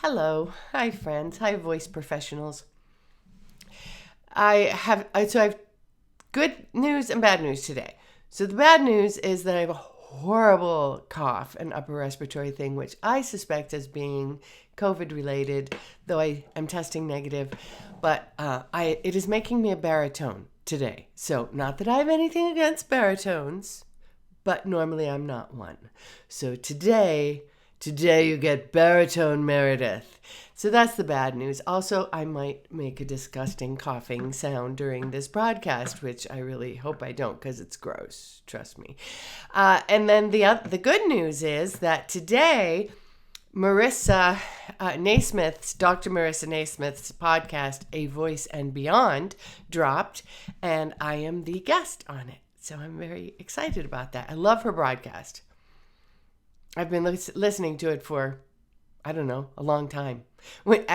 Hello. Hi, friends. Hi, voice professionals. I have good news and bad news today. So the bad news is that I have a horrible cough and upper respiratory thing, which I suspect as being COVID related, though I am testing negative. But it is making me a baritone today. So not that I have anything against baritones, but normally I'm not one. So today you get baritone Meredith. So that's the bad news. Also, I might make a disgusting coughing sound during this broadcast, which I really hope I don't because it's gross. Trust me. And then the good news is that today, Marissa Naismith's, Dr. Marissa Naismith's podcast, A Voice and Beyond, dropped, and I am the guest on it. So I'm very excited about that. I love her broadcast. I've been listening to it for, I don't know, a long time. When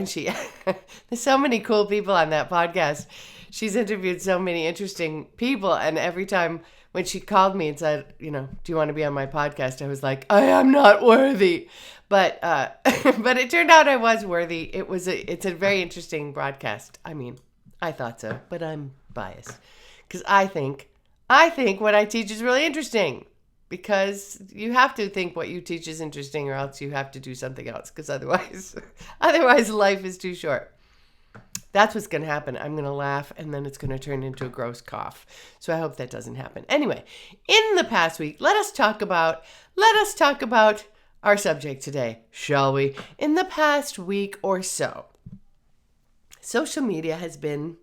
she, there's so many cool people on that podcast. She's interviewed so many interesting people. And every time when she called me and said, do you want to be on my podcast? I was like, I am not worthy. But but it turned out I was worthy. It's a very interesting broadcast. I mean, I thought so, but I'm biased because I think what I teach is really interesting. Because you have to think what you teach is interesting, or else you have to do something else. Because otherwise life is too short. That's what's going to happen. I'm going to laugh, and then it's going to turn into a gross cough. So I hope that doesn't happen. Anyway, in the past week, let us talk about our subject today, shall we? In the past week or so, social media has been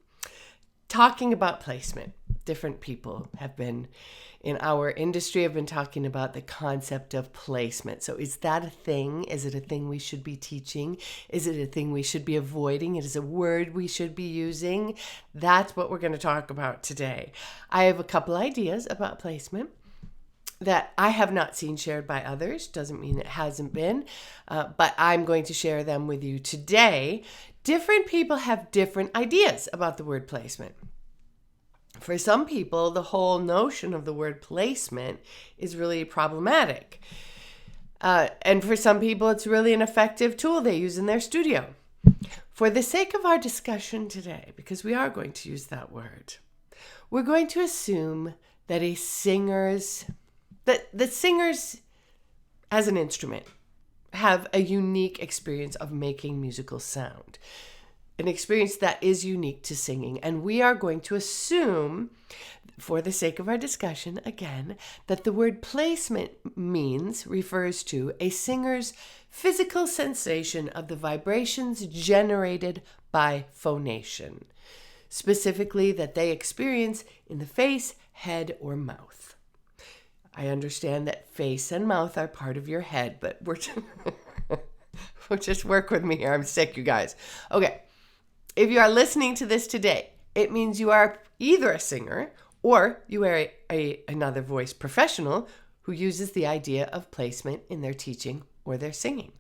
talking about placement. Different people have been in our industry have been talking about the concept of placement. So is that a thing? Is it a thing we should be teaching? Is it a thing we should be avoiding? Is it a word we should be using? That's what we're going to talk about today. I have a couple ideas about placement that I have not seen shared by others. Doesn't mean it hasn't been, but I'm going to share them with you today. Different people have different ideas about the word placement. For some people, the whole notion of the word placement is really problematic. And for some people, it's really an effective tool they use in their studio. For the sake of our discussion today, because we are going to use that word, we're going to assume that the singers as an instrument have a unique experience of making musical sound. An experience that is unique to singing. And we are going to assume, for the sake of our discussion, again, that the word placement refers to a singer's physical sensation of the vibrations generated by phonation. Specifically, that they experience in the face, head, or mouth. I understand that face and mouth are part of your head, but just work with me here. I'm sick, you guys. Okay. If you are listening to this today, it means you are either a singer or you are another voice professional who uses the idea of placement in their teaching or their singing.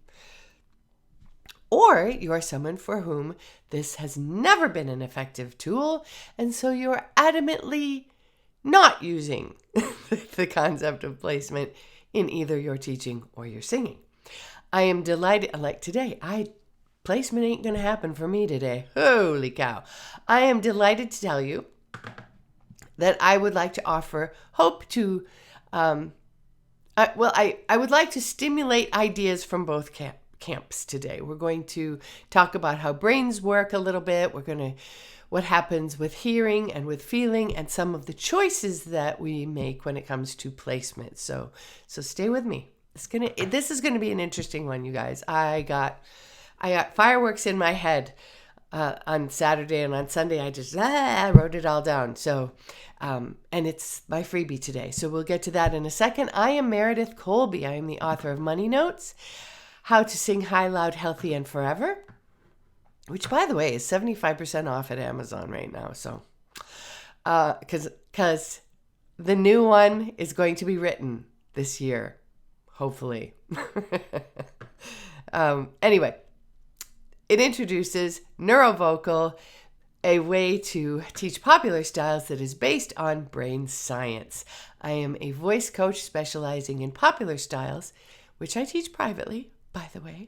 Or you are someone for whom this has never been an effective tool, and so you are adamantly not using the concept of placement in either your teaching or your singing. I am delighted, like today, placement ain't going to happen for me today. Holy cow. I am delighted to tell you that I would like to offer hope to, I would like to stimulate ideas from both camps today. We're going to talk about how brains work a little bit. What happens with hearing and with feeling and some of the choices that we make when it comes to placement. So stay with me. This is going to be an interesting one, you guys. I got fireworks in my head on Saturday, and on Sunday I just wrote it all down. So, and it's my freebie today. So we'll get to that in a second. I am Meredith Colby. I am the author of Money Notes, How to Sing High, Loud, Healthy, and Forever, which, by the way, is 75% off at Amazon right now. So, because the new one is going to be written this year, hopefully. Anyway. It introduces neurovocal, a way to teach popular styles that is based on brain science. I am a voice coach specializing in popular styles, which I teach privately, by the way.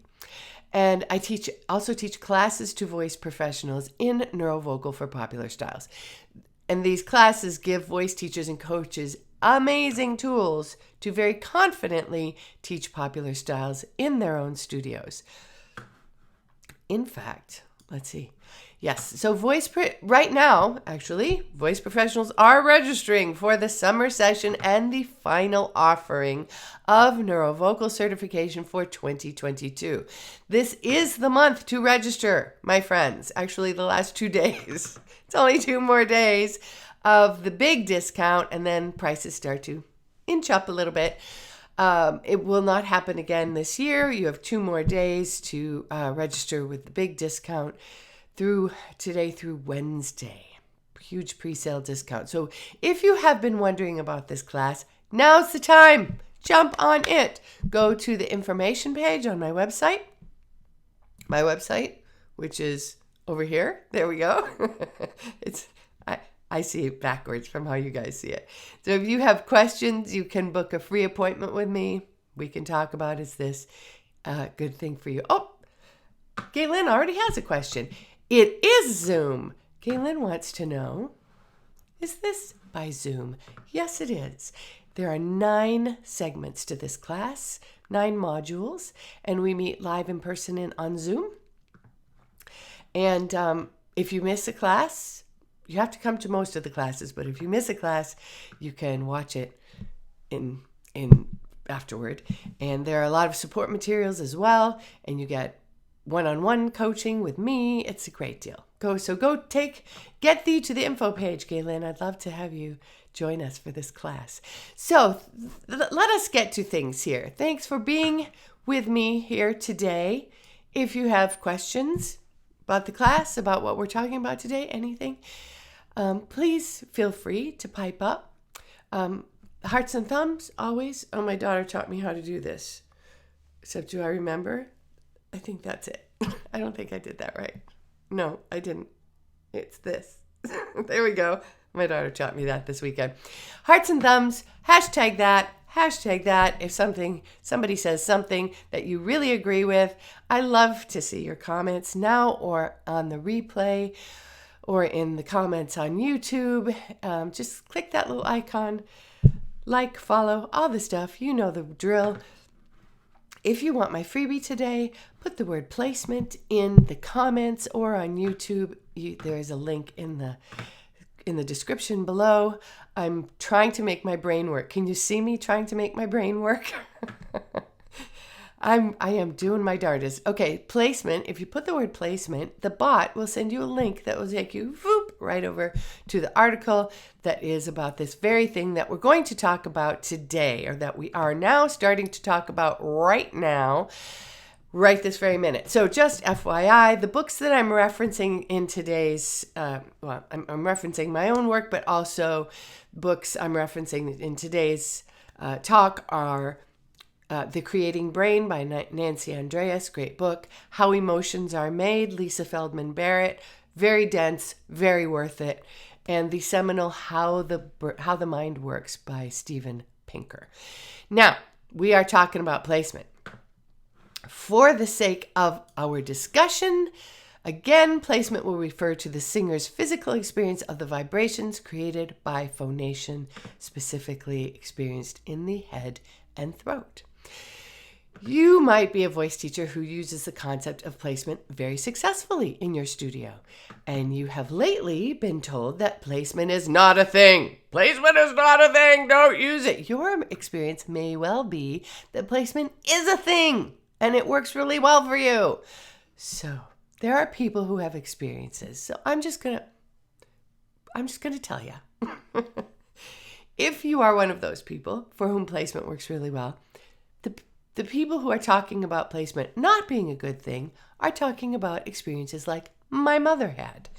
And I also teach classes to voice professionals in neurovocal for popular styles. And these classes give voice teachers and coaches amazing tools to very confidently teach popular styles in their own studios. In fact, let's see. Yes, so right now, actually, voice professionals are registering for the summer session and the final offering of neurovocal certification for 2022. This is the month to register, my friends. Actually, the last 2 days. It's only 2 more days of the big discount, and then prices start to inch up a little bit. It will not happen again this year. You have 2 more days to register with the big discount through Wednesday. Huge pre-sale discount. So if you have been wondering about this class, now's the time. Jump on it. Go to the information page on my website. My website, which is over here. There we go. I see it backwards from how you guys see it. So if you have questions, you can book a free appointment with me. We can talk about, is this a good thing for you? Oh, Galen already has a question. It is Zoom. Galen wants to know, is this by Zoom? Yes, it is. There are 9 segments to this class, 9 modules, and we meet live in person on Zoom. And if you miss a class, you have to come to most of the classes, but if you miss a class, you can watch it in afterward. And there are a lot of support materials as well, and you get one-on-one coaching with me. It's a great deal. Get thee to the info page, Galen. I'd love to have you join us for this class. So let us get to things here. Thanks for being with me here today. If you have questions about the class, about what we're talking about today, anything, please feel free to pipe up. Hearts and thumbs, always. Oh, my daughter taught me how to do this. Except, do I remember? I think that's it. I don't think I did that right. No, I didn't. It's this. There we go. My daughter taught me that this weekend. Hearts and thumbs, hashtag that. If somebody says something that you really agree with, I love to see your comments now or on the replay or in the comments on YouTube. Just click that little icon, like, follow, all the stuff. You know the drill. If you want my freebie today, put the word placement in the comments or on YouTube. There is a link in the description below. I'm trying to make my brain work. Can you see me trying to make my brain work? I am doing my darndest. Okay, placement. If you put the word placement, the bot will send you a link that will take you right over to the article that is about this very thing that we're going to talk about today, or that we are now starting to talk about right now, right this very minute. So just FYI, the books that I'm referencing in today's, I'm referencing my own work, but also books I'm referencing in today's talk are The Creating Brain by Nancy Andreas, great book. How Emotions Are Made, Lisa Feldman Barrett, very dense, very worth it. And the seminal How the Mind Works by Steven Pinker. Now, we are talking about placement. For the sake of our discussion, again, placement will refer to the singer's physical experience of the vibrations created by phonation, specifically experienced in the head and throat. You might be a voice teacher who uses the concept of placement very successfully in your studio, and you have lately been told that placement is not a thing. Placement is not a thing. Don't use it. Your experience may well be that placement is a thing, and it works really well for you. So there are people who have experiences. So I'm just gonna tell you. If you are one of those people for whom placement works really well, the people who are talking about placement not being a good thing are talking about experiences like my mother had.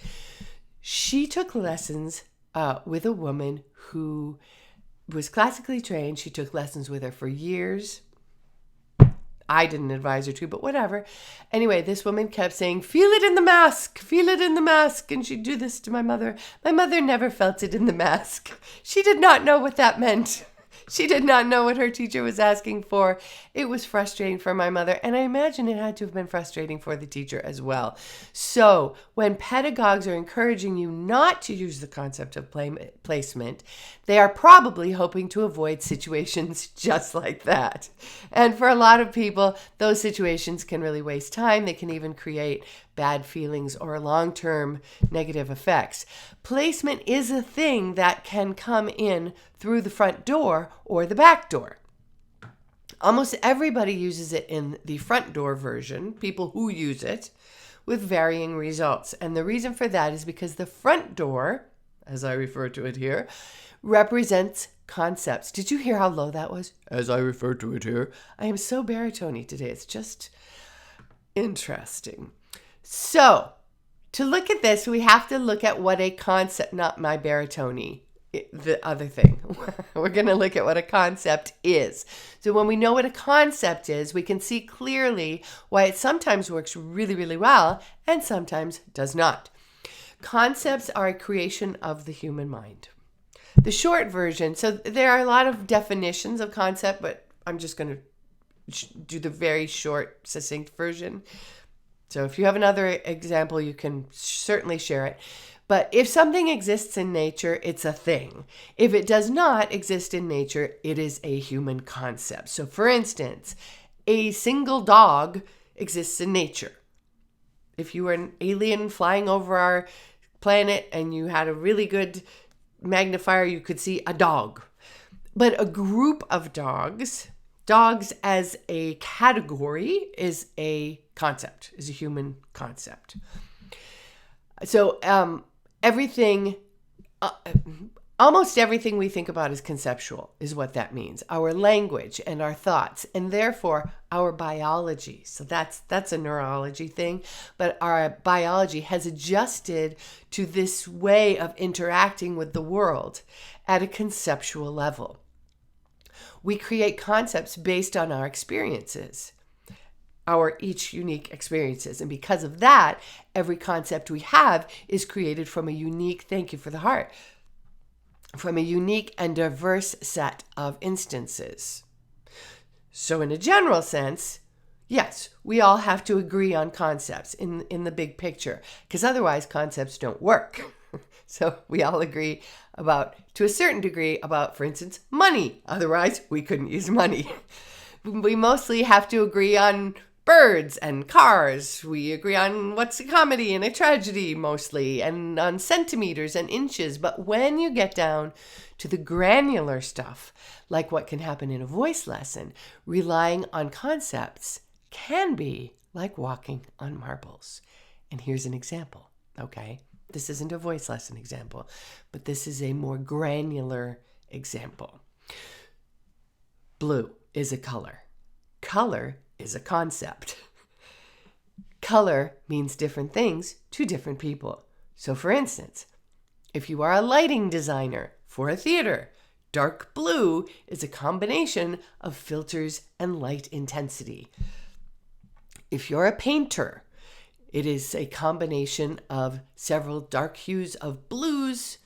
She took lessons with a woman who was classically trained. She took lessons with her for years. I didn't advise her to, but whatever. Anyway, this woman kept saying, feel it in the mask, feel it in the mask. And she'd do this to my mother. My mother never felt it in the mask. She did not know what that meant. She did not know what her teacher was asking for. It was frustrating for my mother, and I imagine it had to have been frustrating for the teacher as well. So when pedagogues are encouraging you not to use the concept of placement, they are probably hoping to avoid situations just like that. And for a lot of people, those situations can really waste time. They can even create bad feelings or long-term negative effects. Placement is a thing that can come in through the front door or the back door. Almost everybody uses it in the front door version, people who use it, with varying results. And the reason for that is because the front door, as I refer to it here, represents concepts. Did you hear how low that was? As I refer to it here. I am so baritone-y today. It's just interesting. So, to look at this, we have to look at what a concept, not my baritone, the other thing. We're going to look at what a concept is. So when we know what a concept is, we can see clearly why it sometimes works really, really well and sometimes does not. Concepts are a creation of the human mind. The short version, so there are a lot of definitions of concept, but I'm just going to do the very short, succinct version. So if you have another example, you can certainly share it. But if something exists in nature, it's a thing. If it does not exist in nature, it is a human concept. So for instance, a single dog exists in nature. If you were an alien flying over our planet and you had a really good magnifier, you could see a dog. But a group of dogs as a category is a concept, is a human concept. So almost everything we think about is conceptual, is what that means. Our language and our thoughts, and therefore our biology. So that's a neurology thing, but our biology has adjusted to this way of interacting with the world at a conceptual level. We create concepts based on our experiences, our each unique experiences. And because of that, every concept we have is created from a unique, thank you for the heart, from a unique and diverse set of instances. So in a general sense, yes, we all have to agree on concepts in the big picture, because otherwise concepts don't work. So we all agree about, to a certain degree, about, for instance, money. Otherwise, we couldn't use money. We mostly have to agree on birds and cars. We agree on what's a comedy and a tragedy mostly, and on centimeters and inches. But when you get down to the granular stuff, like what can happen in a voice lesson, relying on concepts can be like walking on marbles. And here's an example, okay? This isn't a voice lesson example, but this is a more granular example. Blue is a color. Color is a concept. Color means different things to different people. So for instance, if you are a lighting designer for a theater, dark blue is a combination of filters and light intensity. If you're a painter, it is a combination of several dark hues of blues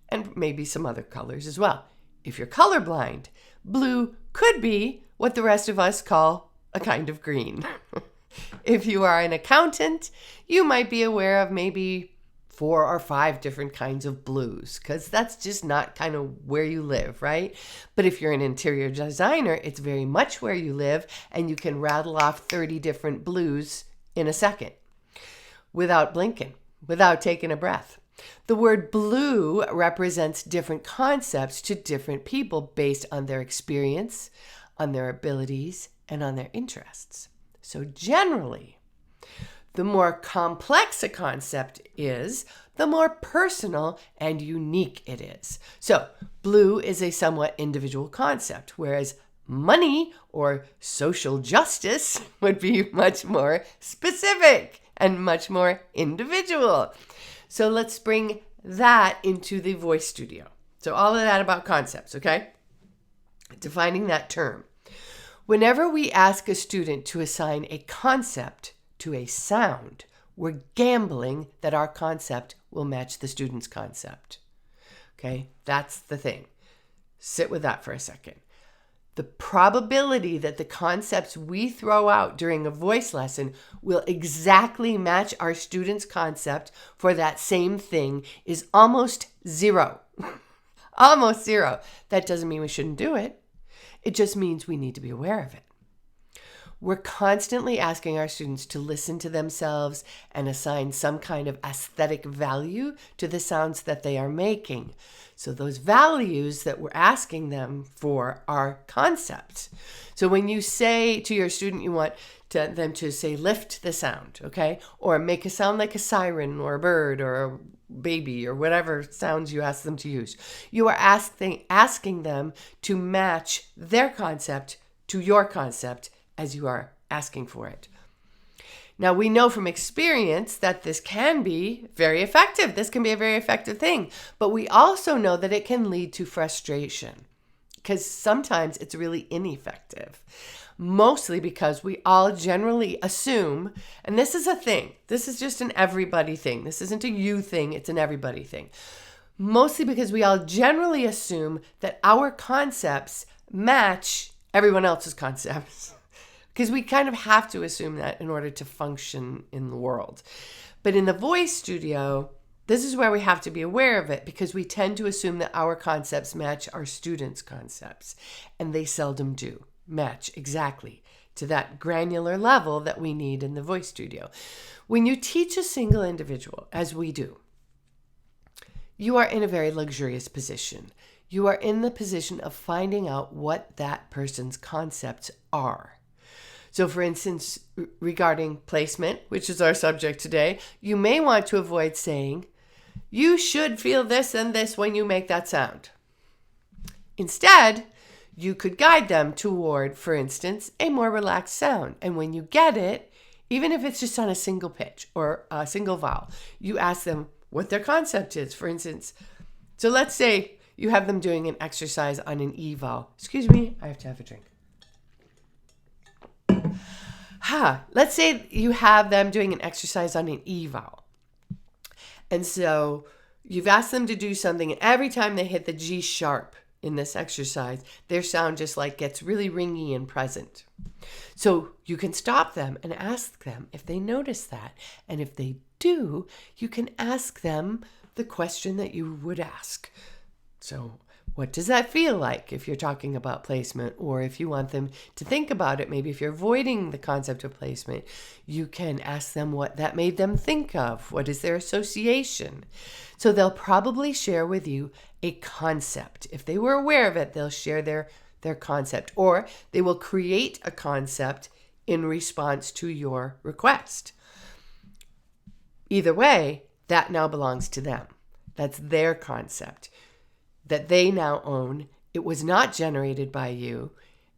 and maybe some other colors as well. If you're colorblind, blue could be what the rest of us call a kind of green. If you are an accountant, you might be aware of maybe 4 or 5 different kinds of blues, because that's just not kind of where you live, right? But if you're an interior designer, it's very much where you live, and you can rattle off 30 different blues in a second without blinking, without taking a breath. The word blue represents different concepts to different people based on their experience, on their abilities, and on their interests. So generally, the more complex a concept is, the more personal and unique it is. So blue is a somewhat individual concept, whereas money or social justice would be much more specific and much more individual. So let's bring that into the voice studio. So all of that about concepts, okay? Defining that term. Whenever we ask a student to assign a concept to a sound, we're gambling that our concept will match the student's concept. Okay, that's the thing. Sit with that for a second. the probability that the concepts we throw out during a voice lesson will exactly match our student's concept for that same thing is almost zero. Almost zero. That doesn't mean we shouldn't do it. It just means we need to be aware of it. We're constantly asking our students to listen to themselves and assign some kind of aesthetic value to the sounds that they are making. So those values that we're asking them for are concepts. So when you say to your student you want them to say lift the sound, okay? Or make a sound like a siren or a bird or a baby or whatever sounds you ask them to use, you are asking them to match their concept to your concept as you are asking for it. Now, we know from experience that this can be very effective. This can be a very effective thing. But we also know that it can lead to frustration because sometimes it's really ineffective. Mostly because we all generally assume, and this is a thing, this is just an everybody thing. This isn't a you thing, it's an everybody thing. Mostly because we all generally assume that our concepts match everyone else's concepts. Because we kind of have to assume that in order to function in the world. But in the voice studio, this is where we have to be aware of it because we tend to assume that our concepts match our students' concepts. And they seldom do match exactly to that granular level that we need in the voice studio. When you teach a single individual, as we do, you are in a very luxurious position. You are in the position of finding out what that person's concepts are. So for instance, regarding placement, which is our subject today, you may want to avoid saying, you should feel this and this when you make that sound. Instead, you could guide them toward, for instance, a more relaxed sound. And when you get it, even if it's just on a single pitch or a single vowel, you ask them what their concept is. For instance, so let's say you have them doing an exercise on an E vowel. Excuse me, I have to have a drink. Let's say you have them doing an exercise on an E vowel. And so you've asked them to do something, and every time they hit the G sharp in this exercise, their sound just like gets really ringy and present. So you can stop them and ask them if they notice that. And if they do, you can ask them the question that you would ask. So what does that feel like if you're talking about placement? Or if you want them to think about it, maybe if you're avoiding the concept of placement, you can ask them what that made them think of. What is their association? So they'll probably share with you a concept. If they were aware of it, they'll share their concept. Or they will create a concept in response to your request. Either way, that now belongs to them. That's their concept that they now own. It was not generated by you,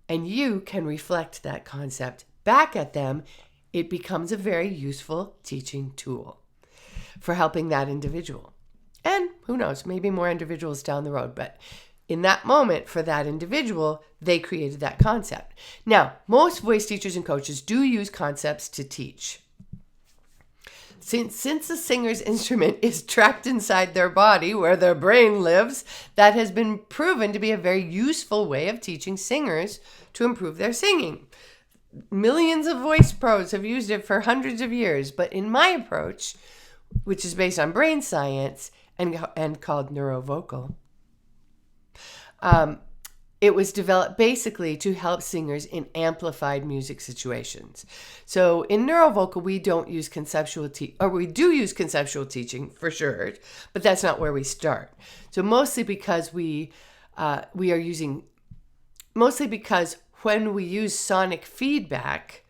and you can reflect that concept back at them. It becomes a very useful teaching tool for helping that individual. And who knows, maybe more individuals down the road, but in that moment for that individual, they created that concept. Now, most voice teachers and coaches do use concepts to teach. Since the singer's instrument is trapped inside their body where their brain lives, that has been proven to be a very useful way of teaching singers to improve their singing. Millions of voice pros have used it for hundreds of years, but in my approach, which is based on brain science and called neurovocal, it was developed basically to help singers in amplified music situations. So in neurovocal, we don't use we do use conceptual teaching for sure, but that's not where we start. So mostly because because when we use sonic feedback,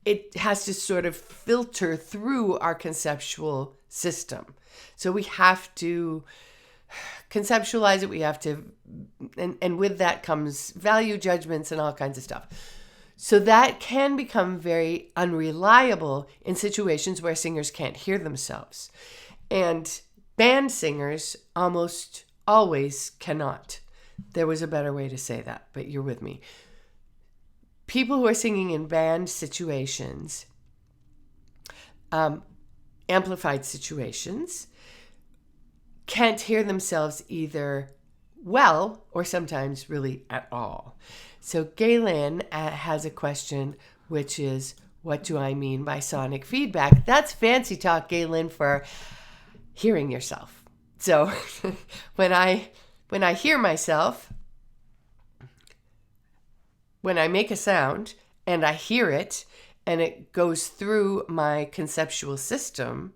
it has to sort of filter through our conceptual system. So we have to conceptualize it. We have to, and with that comes value judgments and all kinds of stuff. So that can become very unreliable in situations where singers can't hear themselves. And band singers almost always cannot. There was a better way to say that, but you're with me. People who are singing in band situations, amplified situations, can't hear themselves either well or sometimes really at all. So Galen has a question, which is, what do I mean by sonic feedback? That's fancy talk, Galen, for hearing yourself. So when I hear myself, when I make a sound and I hear it and it goes through my conceptual system,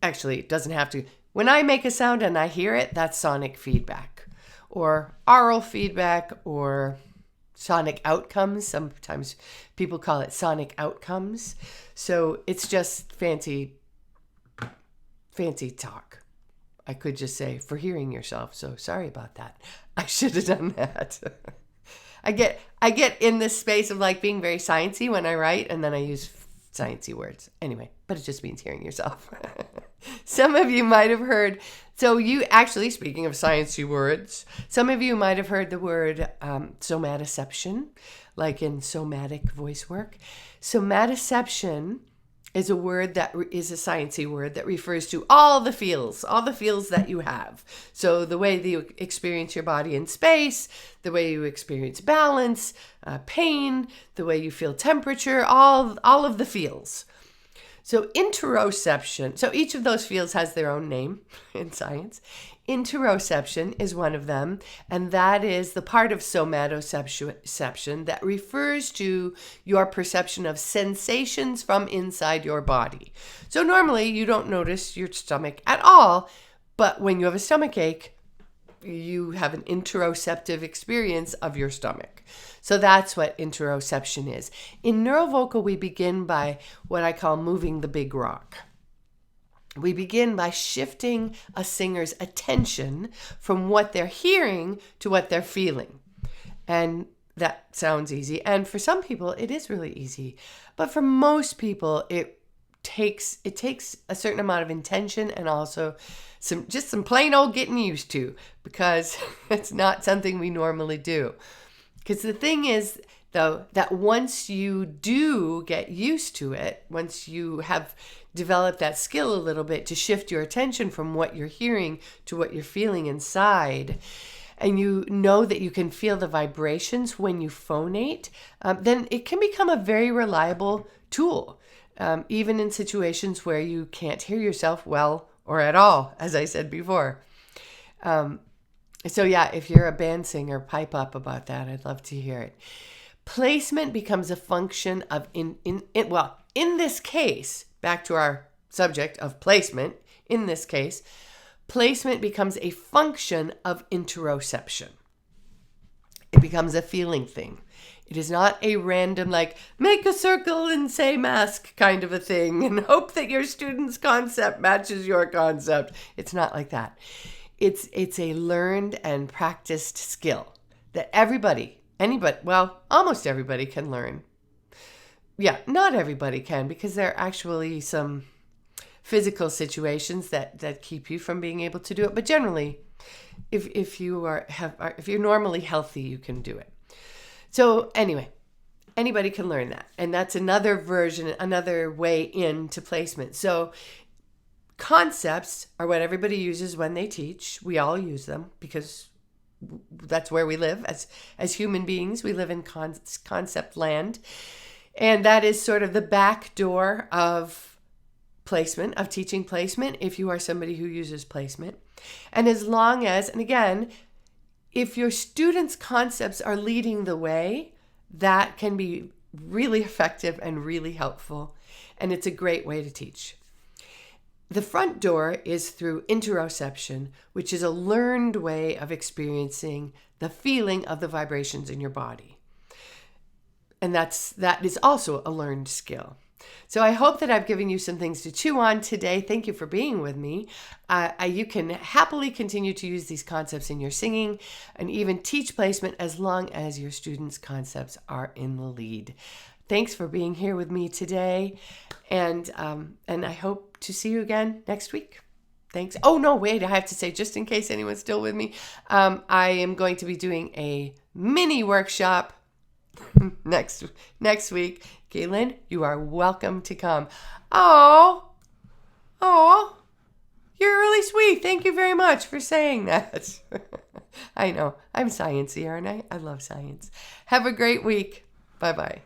actually, it doesn't have to. When I make a sound and I hear it, that's sonic feedback or aural feedback or sonic outcomes. Sometimes people call it sonic outcomes. So it's just fancy talk. I could just say for hearing yourself. So sorry about that. I should have done that. I get in this space of like being very sciencey when I write, and then I use sciencey words. Anyway, but it just means hearing yourself. Some of you might have heard, so you actually, speaking of sciencey words, some of you might have heard the word somatoception, like in somatic voice work. Somatoception is a word that is a sciencey word that refers to all the feels that you have. So the way that you experience your body in space, the way you experience balance, pain, the way you feel temperature, all of the feels. So interoception, so each of those feels has their own name in science. Interoception is one of them, and that is the part of somatoception that refers to your perception of sensations from inside your body. So normally you don't notice your stomach at all, but when you have a stomach ache, you have an interoceptive experience of your stomach. So that's what interoception is. In neurovocal, we begin by what I call moving the big rock. We begin by shifting a singer's attention from what they're hearing to what they're feeling. And that sounds easy. And for some people, it is really easy. But for most people, it takes a certain amount of intention and also some plain old getting used to, because it's not something we normally do. Because the thing is, though, that once you do get used to it, once you have developed that skill a little bit to shift your attention from what you're hearing to what you're feeling inside, and you know that you can feel the vibrations when you phonate, then it can become a very reliable tool, even in situations where you can't hear yourself well or at all, as I said before. So yeah, if you're a band singer, pipe up about that. I'd love to hear it. Placement becomes a function of, in this case, back to our subject of placement, in this case, placement becomes a function of interoception. It becomes a feeling thing. It is not a random, like, make a circle and say mask kind of a thing and hope that your student's concept matches your concept. It's not like that. It's a learned and practiced skill that almost everybody can learn. Yeah, not everybody can, because there are actually some physical situations that keep you from being able to do it. But generally, if you're normally healthy, you can do it. So anyway, anybody can learn that. And that's another version, another way into placement. So concepts are what everybody uses when they teach. We all use them because that's where we live. As human beings, we live in concept land. And that is sort of the back door of placement, of teaching placement, if you are somebody who uses placement. And as long as, and again, if your students' concepts are leading the way, that can be really effective and really helpful. And it's a great way to teach. The front door is through interoception, which is a learned way of experiencing the feeling of the vibrations in your body. And that is also a learned skill. So I hope that I've given you some things to chew on today. Thank you for being with me. You can happily continue to use these concepts in your singing and even teach placement as long as your students' concepts are in the lead. Thanks for being here with me today. And I hope to see you again next week. Thanks. Oh, no, wait, I have to say, just in case anyone's still with me, I am going to be doing a mini workshop next week. Caitlin, you are welcome to come. Oh, you're really sweet. Thank you very much for saying that. I know. I'm sciencey, aren't I? I love science. Have a great week. Bye-bye.